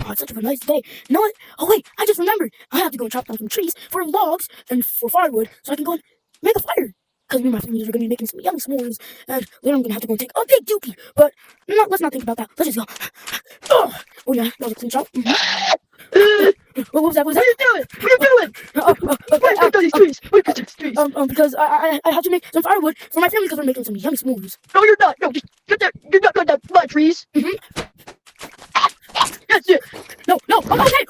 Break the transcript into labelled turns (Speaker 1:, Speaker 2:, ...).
Speaker 1: Oh, it's such a nice day. You know what? Oh, wait, I just remembered. I have to go and chop down some trees for logs and for firewood so I can go and make a fire. Because me and my family are going to be making some yummy s'mores. And then I'm going to have to go and take a big dookie. But no, let's not think about that. Let's just go. Oh, yeah, that was a clean shot. What was that? What was that?
Speaker 2: What are you doing? Why are you cutting these trees? Why are you cutting these trees?
Speaker 1: Because I have to make some firewood for my family because we're making some yummy s'mores.
Speaker 2: No, you're not. No, just cut that. You're not cutting that my trees.
Speaker 1: Mm-hmm.
Speaker 2: That's it.
Speaker 1: No. Okay.